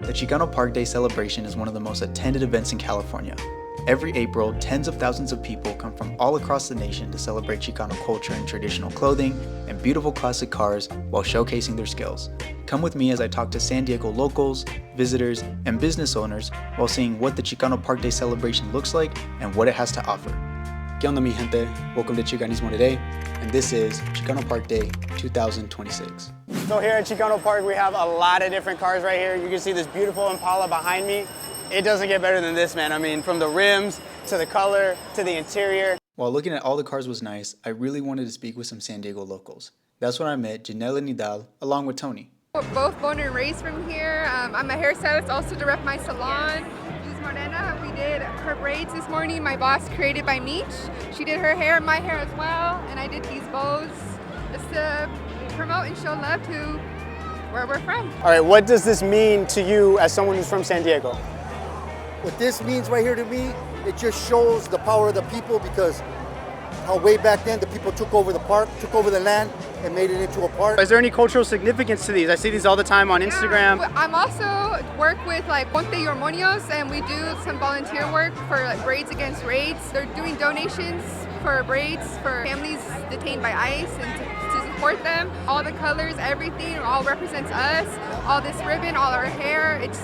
The Chicano Park Day celebration is one of the most attended events in California. Every April, tens of thousands of people come from all across the nation to celebrate Chicano culture in traditional clothing and beautiful classic cars while showcasing their skills. Come with me as I talk to San Diego locals, visitors, and business owners while seeing what the Chicano Park Day celebration looks like and what it has to offer. ¿Qué onda, mi gente? Welcome to Chicanismo today, and this is Chicano Park Day 2026. So here at Chicano Park, we have a lot of different cars right here. You can see this beautiful Impala behind me. It doesn't get better than this, man. I mean, from the rims, to the color, to the interior. While looking at all the cars was nice, I really wanted to speak with some San Diego locals. That's when I met Janelle and Nidal, along with Tony. We're both born and raised from here. I'm a hairstylist, also to rep my salon. She's Morena. We did her braids this morning. My boss created by Meech. She did her hair, my hair as well, and I did these bows just to promote and show love to where we're from. All right, what does this mean to you as someone who's from San Diego? What this means right here to me, it just shows the power of the people, because how way back then the people took over the park, took over the land, and made it into a park. Is there any cultural significance to these? I see these all the time on Instagram. Yeah, I'm also work with like Ponte y Hormonios, and we do some volunteer work for like Braids Against Raids. They're doing donations for braids for families detained by ICE and to support them. All the colors, everything, all represents us. All this ribbon, all our hair, it's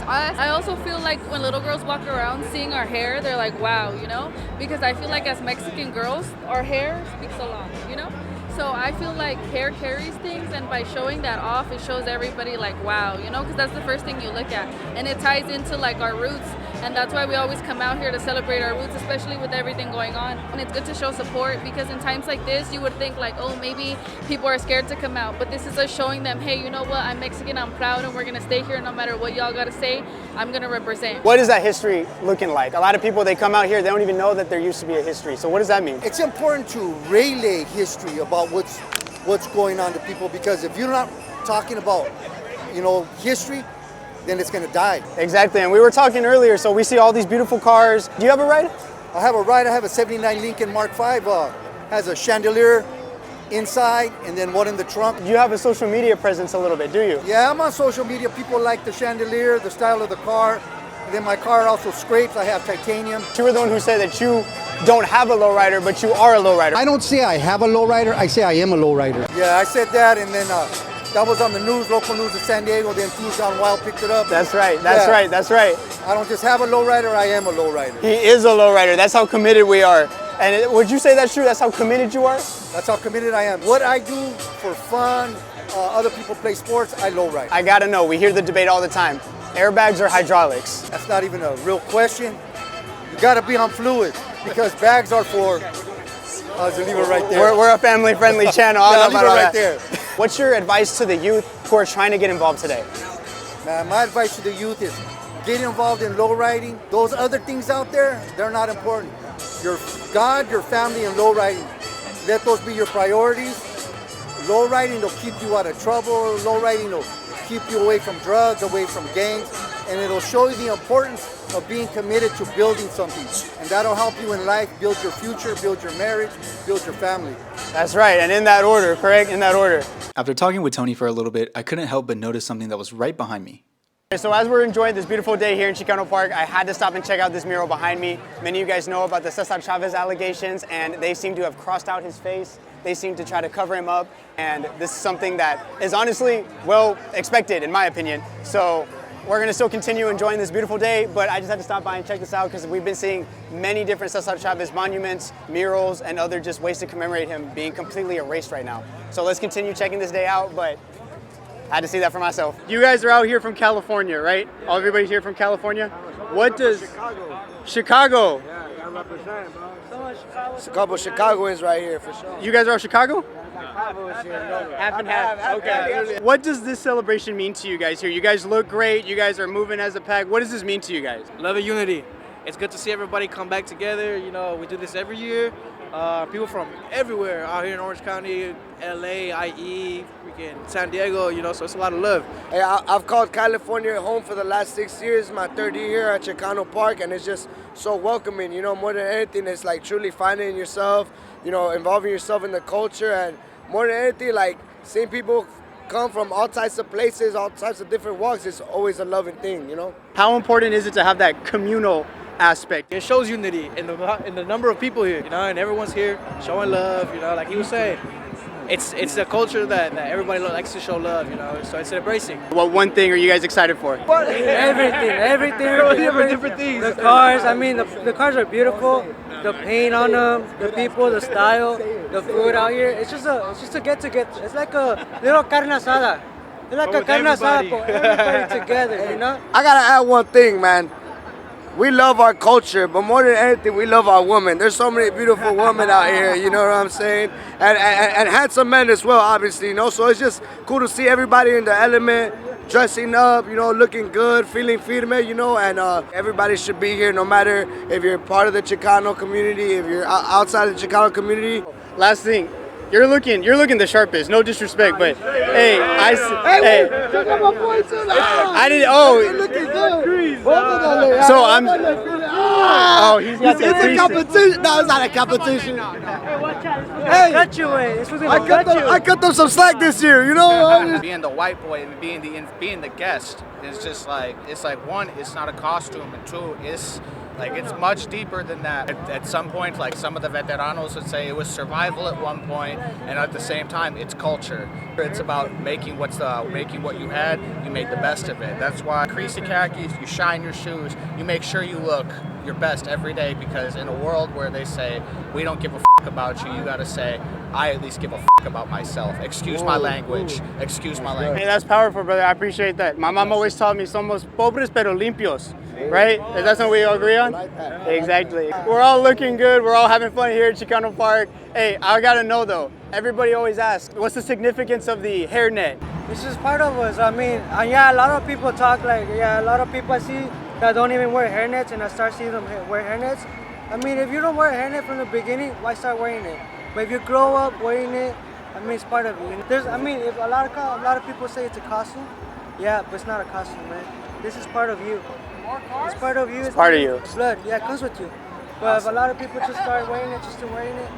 us. I also feel like when little girls walk around seeing our hair, they're like, wow, you know? Because I feel like as Mexican girls, our hair speaks a lot, you know? So I feel like hair carries things, and by showing that off, it shows everybody like, wow, you know, because that's the first thing you look at. And it ties into like our roots, and that's why we always come out here to celebrate our roots, especially with everything going on. And it's good to show support, because in times like this, you would think like, oh, maybe people are scared to come out. But this is us showing them, hey, you know what, I'm Mexican, I'm proud, and we're gonna stay here no matter what y'all gotta say, I'm gonna represent. What is that history looking like? A lot of people, they come out here, they don't even know that there used to be a history. So what does that mean? It's important to relay history about what's going on to people, because if you're not talking about, history, then it's gonna die. Exactly, and we were talking earlier, so we see all these beautiful cars. Do you have a ride? I have a ride. I have a 79 Lincoln Mark V, has a chandelier inside and then one in the trunk. You have a social media presence a little bit, do you? Yeah, I'm on social media. People like the chandelier, the style of the car. And then my car also scrapes. I have titanium. You were the one who said that you don't have a lowrider, but you are a lowrider. I don't say I have a lowrider, I say I am a lowrider. Yeah, I said that, and then that was on the news, local news in San Diego. Then Fools Gone Wild picked it up. That's right, that's right, that's right. I don't just have a lowrider, I am a lowrider. He is a lowrider. That's how committed we are. And would you say that's true? That's how committed you are? That's how committed I am. What I do for fun, other people play sports, I lowride. I gotta know, we hear the debate all the time. Airbags or hydraulics? That's not even a real question. You gotta be on fluid, because bags are for, I'll leave it right there. We're a family-friendly channel. I'll leave it right there. What's your advice to the youth who are trying to get involved today? Man, my advice to the youth is get involved in lowriding. Those other things out there, they're not important. Your God, your family, and lowriding, let those be your priorities. Lowriding will keep you out of trouble. Lowriding will keep you away from drugs, away from gangs, and it'll show you the importance of being committed to building something. And that'll help you in life, build your future, build your marriage, build your family. That's right, and in that order, correct? In that order. After talking with Tony for a little bit, I couldn't help but notice something that was right behind me. So as we're enjoying this beautiful day here in Chicano Park, I had to stop and check out this mural behind me. Many of you guys know about the Cesar Chavez allegations, and they seem to have crossed out his face. They seem to try to cover him up, and this is something that is honestly well expected, in my opinion. So we're gonna still continue enjoying this beautiful day, but I just had to stop by and check this out, because we've been seeing many different Cesar Chavez monuments, murals, and other just ways to commemorate him being completely erased right now. So let's continue checking this day out, but I had to see that for myself. You guys are out here from California, right? Everybody's here from California? What does... Chicago. Yeah, I represent, bro. It's a couple Chicagoans right here for sure. You guys are Chicago? Half and half. Okay. What does this celebration mean to you guys here? You guys look great. You guys are moving as a pack. What does this mean to you guys? Love and unity. It's good to see everybody come back together. You know, we do this every year. People from everywhere out here in Orange County, LA, IE, freaking San Diego, so it's a lot of love. Hey, I've called California home for the last 6 years, my third year at Chicano Park, and it's just so welcoming. More than anything, it's like truly finding yourself, involving yourself in the culture, and more than anything, like seeing people come from all types of places, all types of different walks. It's always a loving thing, you know? How important is it to have that communal aspect? It shows unity in the number of people here, you know, and everyone's here showing love, you know, like he was saying. It's a culture that everybody likes to show love, you know, so it's embracing. What one thing are you guys excited for? Everything. Different things. The cars, I mean, the cars are beautiful. The paint on them, the people, the style, the food out here. It's just a get together. It's like a little carne asada. It's like a carne asada for everybody together, you know? I gotta add one thing, man. We love our culture, but more than anything, we love our women. There's so many beautiful women out here, you know what I'm saying? And handsome men as well, obviously, you know? So it's just cool to see everybody in the element, dressing up, you know, looking good, feeling firme, you know? And everybody should be here, no matter if you're part of the Chicano community, if you're outside of the Chicano community. Last thing, you're looking the sharpest. No disrespect, but hey, I didn't. So I'm. Oh, he's got the It's a competition. No, it's not a competition. Cut you away. This was gonna cut you. I cut them some slack this year, you know? Being the white boy and being the guest is just like, it's like, one, it's not a costume, and two, it's much deeper than that. At some point, like some of the veteranos would say, it was survival at one point, and at the same time, it's culture. It's about making what you had, you make the best of it. That's why creasy khakis, you shine your shoes, you make sure you look your best every day, because in a world where they say, we don't give a f*** about you, you gotta say, I at least give a f*** about myself. Excuse my language. Excuse my language. Hey, that's powerful, brother. I appreciate that. My mom always taught me, somos pobres pero limpios. Right? Is that something we all agree on? Exactly. We're all looking good. We're all having fun here at Chicano Park. Hey, I gotta know though, everybody always asks, what's the significance of the hairnet? This is part of us. I mean, yeah, a lot of people talk like, a lot of people I see that don't even wear hairnets, and I start seeing them wear hairnets. I mean, if you don't wear a hairnet from the beginning, why start wearing it? But if you grow up wearing it, I mean, it's part of you. If a lot of people say it's a costume, yeah, but it's not a costume, man. This is part of you. It's part of you. It's part of you. It's blood. Yeah, it comes with you. But if a lot of people just start wearing it just to wearing it,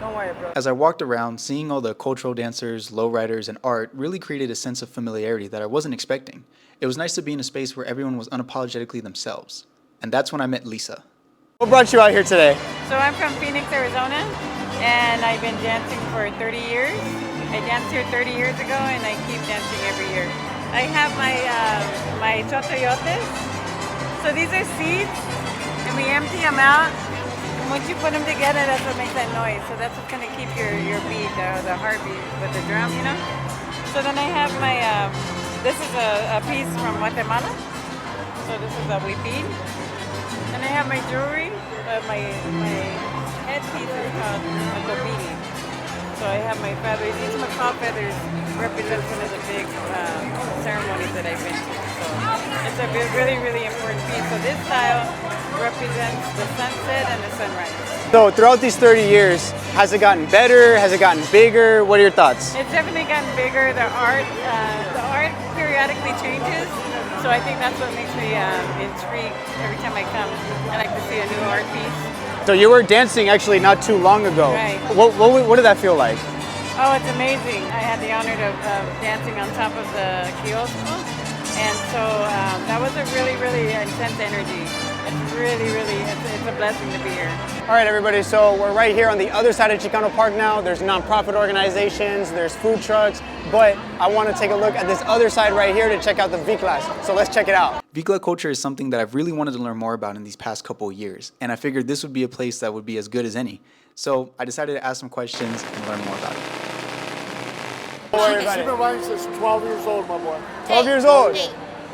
don't worry, bro. As I walked around, seeing all the cultural dancers, lowriders, and art really created a sense of familiarity that I wasn't expecting. It was nice to be in a space where everyone was unapologetically themselves. And that's when I met Lisa. What brought you out here today? So I'm from Phoenix, Arizona, and I've been dancing for 30 years. I danced here 30 years ago, and I keep dancing every year. I have my chotoyotes. So these are seeds, and we empty them out. And once you put them together, that's what makes that noise. So that's what's gonna keep your beat, the heartbeat with the drum, you know? So then I have my, this is a piece from Guatemala. So this is a huipil. And I have my jewelry, my headpiece is called a copini. So I have my feathers. Each macaw feathers represents one of the big ceremonies that I've been to. So it's a really, really important piece. So this style represents the sunset and the sunrise. So throughout these 30 years, has it gotten better? Has it gotten bigger? What are your thoughts? It's definitely gotten bigger. The art periodically changes. So I think that's what makes me intrigued every time I come. I like to see a new art piece. So you were dancing actually not too long ago. Right. What did that feel like? Oh, it's amazing. I had the honor of dancing on top of the kiosco. And so that was a really, really intense energy. It's really, it's a blessing to be here. All right, everybody, so we're right here on the other side of Chicano Park now. There's nonprofit organizations, there's food trucks, but I want to take a look at this other side right here to check out the V-Class. So let's check it out. Vikla culture is something that I've really wanted to learn more about in these past couple of years, and I figured this would be a place that would be as good as any. So I decided to ask some questions and learn more about it. She's been riding since 12 years old, my boy. 12 years old?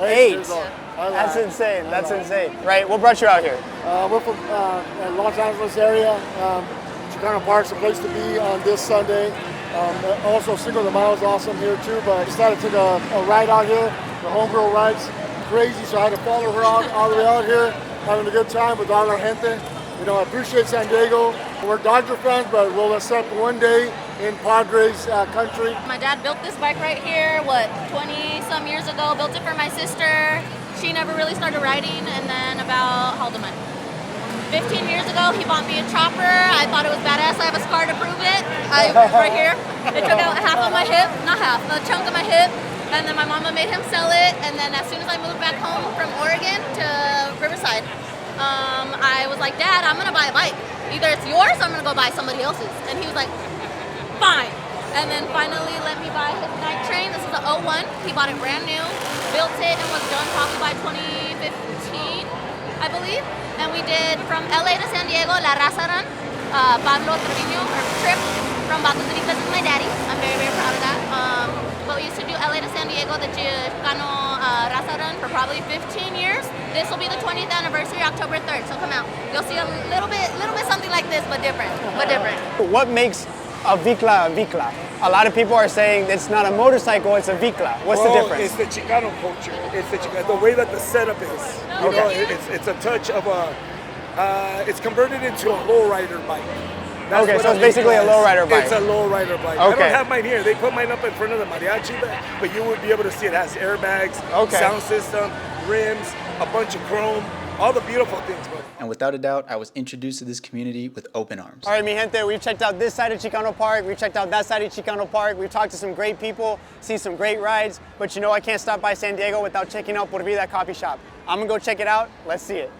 8 years old. That's insane, that's insane. Right, what brought you out here? We're from Los Angeles area. Chicano Park's a place to be on this Sunday. Also, Cinco de Mayo is awesome here too, but I decided to take a ride out here. The homegirl ride's crazy, so I had to follow her all the way out here, having a good time with all our gente. You know, I appreciate San Diego. We're Dodger fans, but we'll accept one day in Padres country. My dad built this bike right here, 20-some years ago. Built it for my sister. She never really started riding, and then about, how old am I? 15 years ago, he bought me a chopper. I thought it was badass. I have a scar to prove it. Right here. It took out half of my hip, not half, a chunk of my hip. And then my mama made him sell it. And then as soon as I moved back home from Oregon to Riverside, I was like, Dad, I'm gonna buy a bike. Either it's yours or I'm gonna go buy somebody else's. And he was like, fine. And then finally let me buy his night train. This is the 01. He bought it brand new, built it, and was done probably by 2015, I believe. And we did from LA to San Diego, La Raza Run, Pablo Trevino, or trip from Baco to because of my daddy. I'm very, very proud of that. But we used to do LA to San Diego, the Chicano Raza Run for probably 15 years. This will be the 20th anniversary, October 3rd, so come out. You'll see a little bit something like this, but different, What makes a Vicla a Vicla? A lot of people are saying it's not a motorcycle, it's a Vicla. What's the difference? It's the Chicano culture. It's the way that the setup is. You know, it's a touch of it's converted into a lowrider bike. That's okay, so it's basically a lowrider bike. It's a lowrider bike. Okay. I don't have mine here. They put mine up in front of the mariachi, but you would be able to see it has airbags, sound system, rims, a bunch of chrome, all the beautiful things, bro. And without a doubt, I was introduced to this community with open arms. All right, mi gente, we've checked out this side of Chicano Park, we've checked out that side of Chicano Park, we've talked to some great people, seen some great rides, but you know I can't stop by San Diego without checking out Por Vida Coffee Shop. I'm gonna go check it out, let's see it.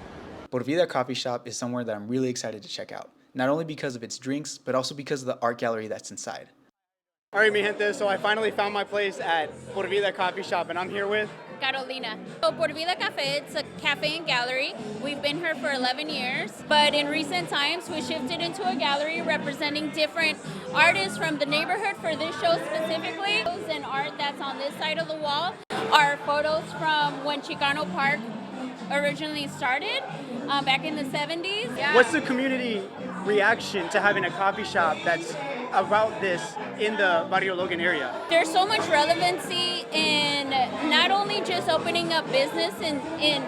Por Vida Coffee Shop is somewhere that I'm really excited to check out, not only because of its drinks, but also because of the art gallery that's inside. All right, mi gente, so I finally found my place at Por Vida Coffee Shop, and I'm here with Carolina. So Por Vida Cafe, it's a cafe and gallery. We've been here for 11 years, but in recent times we shifted into a gallery representing different artists from the neighborhood for this show specifically. And art that's on this side of the wall are photos from when Chicano Park originally started back in the 70s. Yeah. What's the community reaction to having a coffee shop that's about this in the Barrio Logan area? There's so much relevancy in not only just opening up business in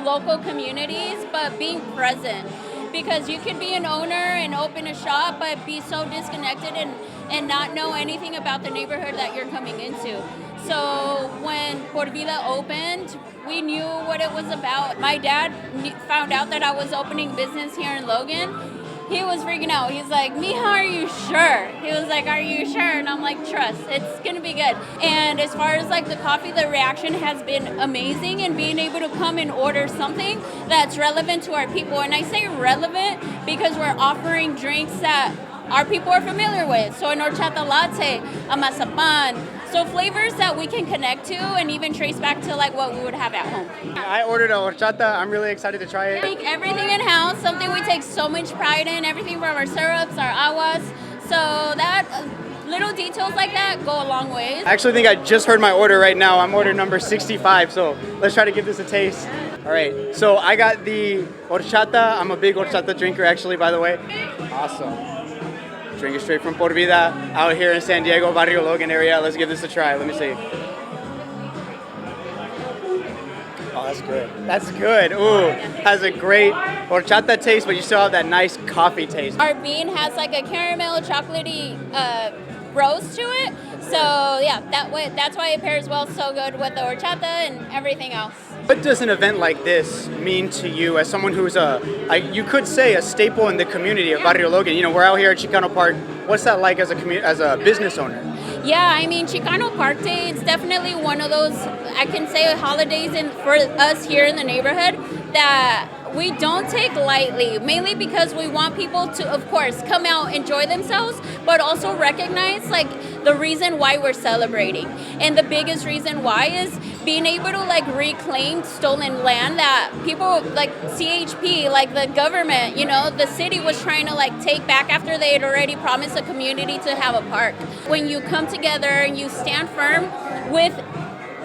local communities, but being present. Because you could be an owner and open a shop, but be so disconnected and not know anything about the neighborhood that you're coming into. So when Por Vida opened, we knew what it was about. My dad found out that I was opening business here in Logan. He was freaking out. He's like, Mija, are you sure? He was like, are you sure? And I'm like, trust, it's gonna be good. And as far as like the coffee, the reaction has been amazing, and being able to come and order something that's relevant to our people. And I say relevant because we're offering drinks that our people are familiar with. So an horchata latte, a mazapan, so flavors that we can connect to and even trace back to like what we would have at home. I ordered a horchata. I'm really excited to try it. We make everything in-house, something we take so much pride in, everything from our syrups, our aguas. So that little details like that go a long way. I actually think I just heard my order right now. I'm order number 65, so let's try to give this a taste. All right, so I got the horchata. I'm a big horchata drinker actually, by the way. Awesome. Drink it straight from Por Vida out here in San Diego, Barrio Logan area. Let's give this a try. Let me see. Oh, that's good. That's good. Ooh, has a great horchata taste, but you still have that nice coffee taste. Our bean has like a caramel chocolatey roast to it. So yeah, that's why it pairs well so good with the horchata and everything else. What does an event like this mean to you as someone who's you could say a staple in the community of Barrio Logan? You know, we're out here at Chicano Park. What's that like as a business owner? Yeah, I mean, Chicano Park Day, it's definitely one of those, I can say, holidays for us here in the neighborhood that we don't take lightly, mainly because we want people to, of course, come out, enjoy themselves, but also recognize like the reason why we're celebrating. And the biggest reason why is being able to like reclaim stolen land that people like CHP, like the government, you know, the city was trying to like take back after they had already promised the community to have a park. When you come together and you stand firm with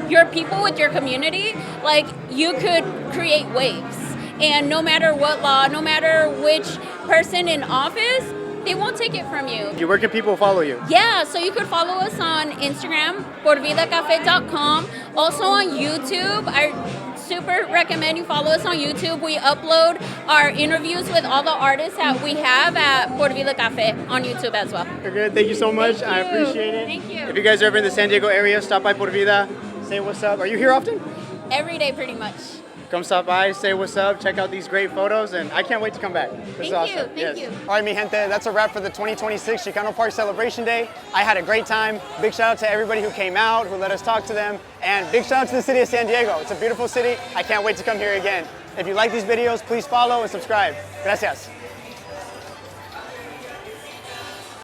your people, with your community, like you could create waves. And no matter what law, no matter which person in office, they won't take it from you. Where can people follow you? Yeah, so you could follow us on Instagram, porvidacafe.com. Also on YouTube. I super recommend you follow us on YouTube. We upload our interviews with all the artists that we have at Por Vida Cafe on YouTube as well. Good, thank you so much. I appreciate it. Thank you. If you guys are ever in the San Diego area, stop by Por Vida, say what's up. Are you here often? Every day, pretty much. come stop by, say what's up, check out these great photos, and I can't wait to come back. This is awesome. Thank you. All right, mi gente, that's a wrap for the 2026 Chicano Park Celebration Day. I had a great time. Big shout out to everybody who came out, who let us talk to them, and big shout out to the city of San Diego. It's a beautiful city. I can't wait to come here again. If you like these videos, please follow and subscribe. Gracias.